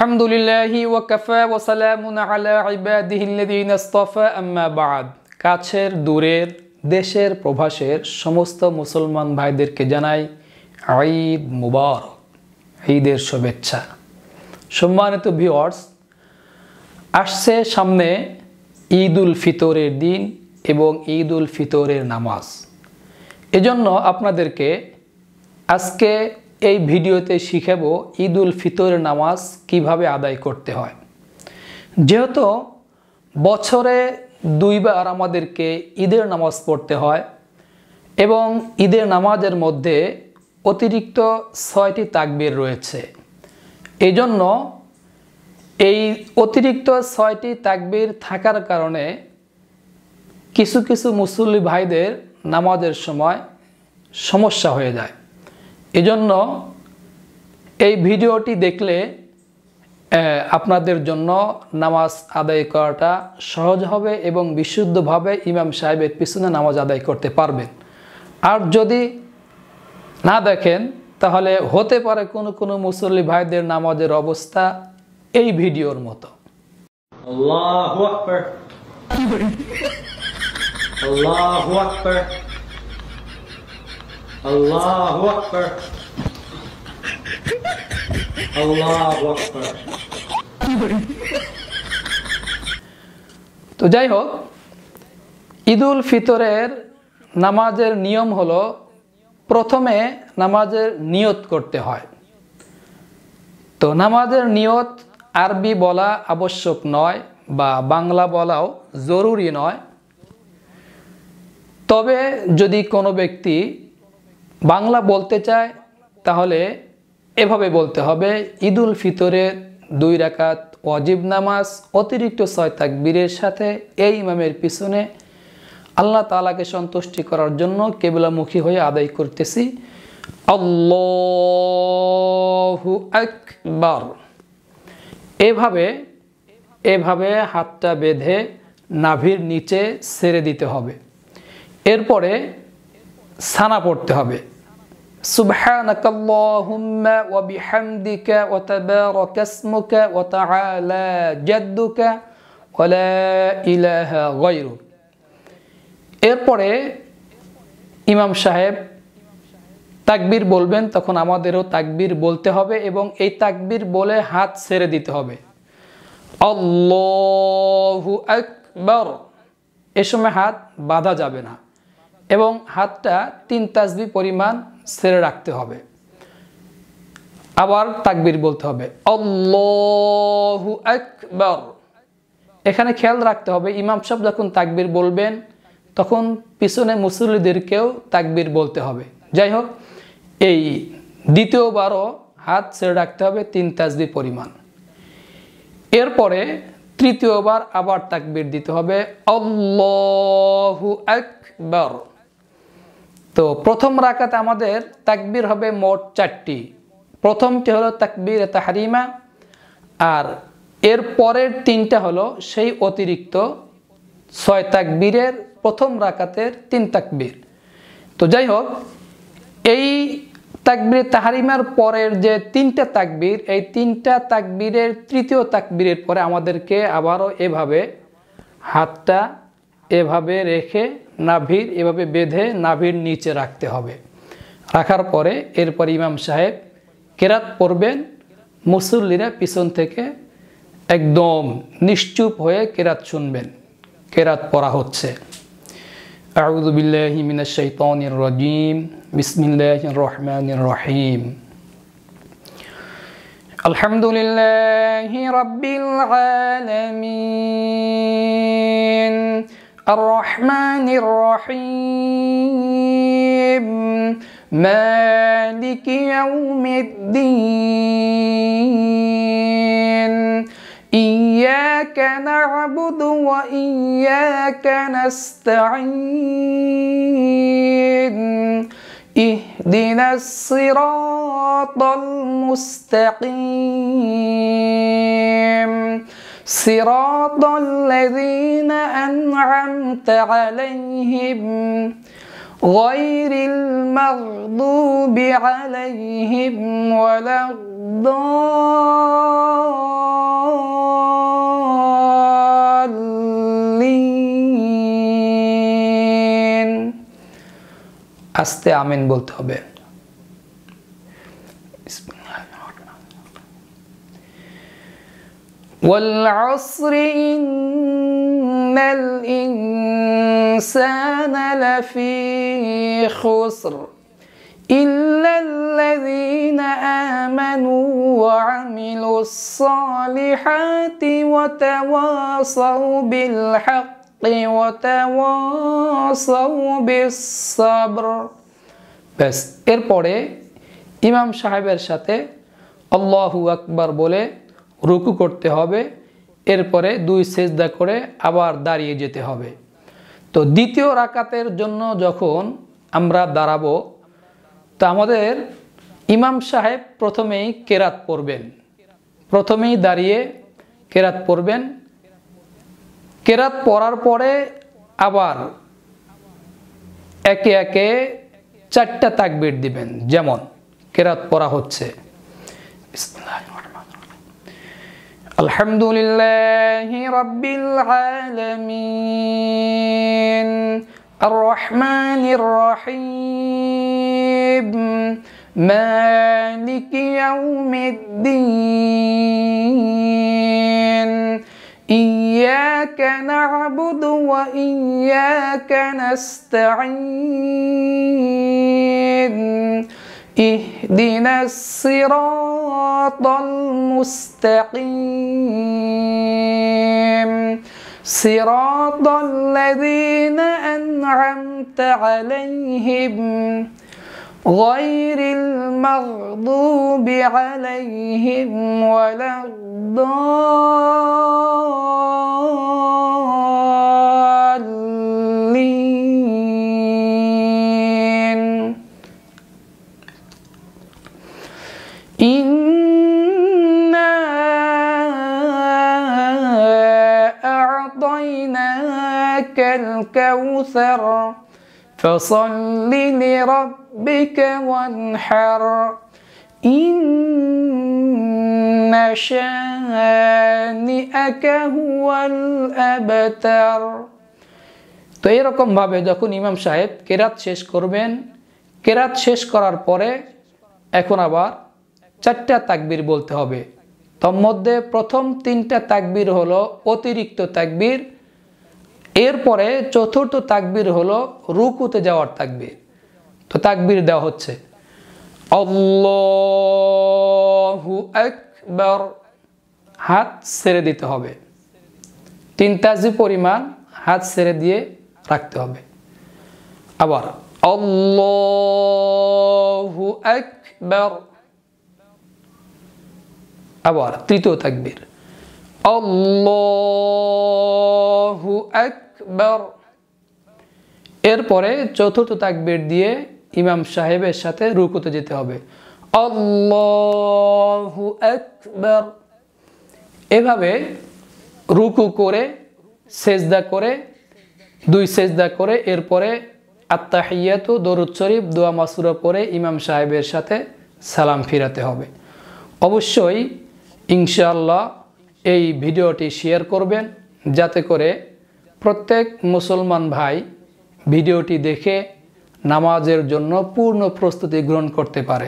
আলহামদুলিল্লাহি ওয়া কাফা ওয়া সালামুন আলা ইবাদিহিল্লাযীনা ইসতাফা আম্মা বা'দ। কাছের দূরের দেশের প্রবাসের সমস্ত মুসলমান ভাইদেরকে জানাই ঈদ মুবারক, ঈদের শুভেচ্ছা। সম্মানিত ভিউয়ার্স, আসছে সামনে ঈদ উল ফিতরের দিন এবং ঈদ উল ফিতরের নামাজ। এজন্য আপনাদেরকে আজকে এই ভিডিওতে শিখাবো ঈদ উল ফিতরের নামাজ কিভাবে আদায় করতে হয়। যেহেতু বছরে দুইবার আমাদেরকে ঈদের নামাজ পড়তে হয় এবং ঈদের নামাজের মধ্যে অতিরিক্ত 6টি তাকবীর রয়েছে। এজন্য এই অতিরিক্ত 6টি তাকবীর থাকার কারণে কিছু কিছু মুসল্লি ভাইদের নামাজের সময় সমস্যা হয়ে যায়। এজন্য এই ভিডিওটি দেখলে আপনাদের জন্য নামাজ আদায় করাটা সহজ হবে এবং বিশুদ্ধভাবে ইমাম সাহেবের পিছনে নামাজ আদায় করতে পারবেন। আর যদি না দেখেন তাহলে হতে পারে কোনো মুসল্লি ভাইদের নামাজের অবস্থা এই ভিডিওর মতো। আল্লাহু আকবার, আল্লাহু আকবার, আল্লাহু আকবার, আল্লাহু আকবার। তো যাই হোক, ঈদ উল ফিতরের নামাজের নিয়ম হলো প্রথমে নামাজের নিয়ত করতে হয়। তো নামাজের নিয়ত আরবি বলা আবশ্যক নয় বা বাংলা বলাও জরুরি নয়। তবে যদি কোনো ব্যক্তি বাংলা বলতে চায় তাহলে এভাবে বলতে হবে, ঈদ উল ফিতরের 2 রাকাত ওয়াজিব নামাজ অতিরিক্ত 6 তাকবীরের সাথে এই ইমামের পিছনে আল্লাহ তাআলাকে সন্তুষ্টি করার জন্য কিবলামুখী হয়ে আদায় করতেছি। আল্লাহু আকবার। এভাবে হাতটা বেঁধে নাভির নিচে ছেড়ে দিতে হবে। এরপরে সানা পড়তে হবে, সুবহানাকাল্লাহুম্মা ওয়া বিহামদিকা ওয়া তাবারাকা ইসমুকা ওয়া তাআলা জাদ্দুকা ওয়া লা ইলাহা গায়রুক। এরপরে ইমাম সাহেব তাকবীর বলবেন, তখন আমাদেরও তাকবীর বলতে হবে এবং এই তাকবীর বলে হাত ছেড়ে দিতে হবে। আল্লাহু আকবার। এ সময় হাত বাঁধা যাবে না এবং হাতটা 3 তাসবিহ পরিমাণ ছেড়ে রাখতে হবে। আবার তাকবীর বলতে হবে, আল্লাহু আকবার। এখানে খেয়াল রাখতে হবে, ইমাম সাহেব যখন তাকবীর বলবেন তখন পিছনে মুসল্লিদেরকেও তাকবীর বলতে হবে। যাই হোক, এই দ্বিতীয়বারও হাত ছেড়ে রাখতে হবে 3 তাসবিহ পরিমাণ। এরপরে তৃতীয়বার আবার তাকবীর দিতে হবে, আল্লাহু আকবার। তো প্রথম রাকাতে আমাদের তাকবীর হবে মোট 4টি। প্রথমটি হলো তাকবীরে তাহরিমা, আর এর পরের 3টা হলো সেই অতিরিক্ত 6 তাকবীরের প্রথম রাকাতের 3 তাকবীর। তো যাই হোক, এই তাকবীরে তাহরিমার পরের যে 3টা তাকবীর, এই 3টা তাকবীরের তৃতীয় তাকবীরের পরে আমাদেরকে আবারও এভাবে হাতটা এভাবে রেখে নাভির এভাবে বেঁধে নাভির নিচে রাখতে হবে। রাখার পরে এরপর ইমাম সাহেব কেরাত পড়বেন, মুসল্লিরা পিছন থেকে একদম নিশ্চুপ হয়ে কেরাত শুনবেন। কেরাত পড়া হচ্ছে। আউযু বিল্লাহি মিনাশ শাইতানির রাজিম, বিসমিল্লাহির রহমানির রহিম। আলহামদুলিল্লাহি রাব্বিল আলামিন, আর রহমানির রহিম, মালিকি ইয়াউমিদ্দিন, ইয়্যাকা না'বুদু ওয়া ইয়্যাকা নাস্তাঈন, ইহদিনাস সিরাতাল মুস্তাকিম, সিরাতাল্লাযীনা আন'আমতা আলাইহিম গায়রিল মাগদুবি আলাইহিম ওয়ালাদ আস্তে আমিন বলতে হবে। والعصر إن الإنسان لفي خسر إلا الذين آمنوا وعملوا الصالحات وتواصوا بالحق وتواصوا بالصبر। بس এরপরে ইমাম সাহেবের সাথে আল্লাহু আকবার বলে রুকু করতে হবে, এরপরে 2 সেজদা করে আবার দাঁড়িয়ে যেতে হবে। তো দ্বিতীয় রাকাতের জন্য যখন আমরা দাঁড়াবো, তো আমাদের ইমাম সাহেব প্রথমেই কেরাত পড়বেন, প্রথমেই দাঁড়িয়ে কেরাত পড়বেন। কেরাত পড়ার পরে আবার একে একে 4টা তাকবীর দিবেন। যেমন কেরাত পড়া হচ্ছে আলহামদুলিল্লাহি রাব্বিল আলামিন আর রহমানির রহিম মালিকি ইয়াউমিদ্দিন ইয়্যাকা না'বুদু ওয়া ইয়্যাকা নাস্তাঈন اهدنا الصراط المستقيم صراط الذين أنعمت عليهم غير المغضوب عليهم ولا الضالين إنا أعطيناك الكوثر فصل لربك وانحر إن شانئك هو الأبتر। তো এরকম ভাবে যখন ইমাম সাহেব কেরাত শেষ করবেন, কেরাত শেষ করার পরে এখন আবার 4টা তাকবীর বলতে হবে। তার মধ্যে প্রথম 3টা তাকবীর হলো অতিরিক্ত তাকবীর, এরপরে চতুর্থ তাকবীর হলো রুকুতে যাওয়ার তাকবীর। তো তাকবীর দেওয়া হচ্ছে আল্লাহু আকবার, হাত ছেড়ে দিতে হবে, 3 তাসবিহ পরিমাণ হাত ছেড়ে দিয়ে রাখতে হবে। আবার আল্লাহু আকবার, আবার তৃতীয় তাকবীর আল্লাহু আকবার, এরপরে চতুর্থ তাকবীর দিয়ে ইমাম সাহেবের সাথে রুকুতে যেতে হবে আল্লাহু আকবার। এভাবে রুকু করে সেজদা করে 2 সেজদা করে এরপরে আত্তাহিয়াতু দরুদ শরীফ দোয়া মাসুরা পড়ে ইমাম সাহেবের সাথে সালাম ফিরাতে হবে। অবশ্যই ইনশাআল্লাহ এই ভিডিওটি শেয়ার করবেন, যাতে করে প্রত্যেক মুসলমান ভাই ভিডিওটি দেখে নামাজের জন্য পূর্ণ প্রস্তুতি গ্রহণ করতে পারে।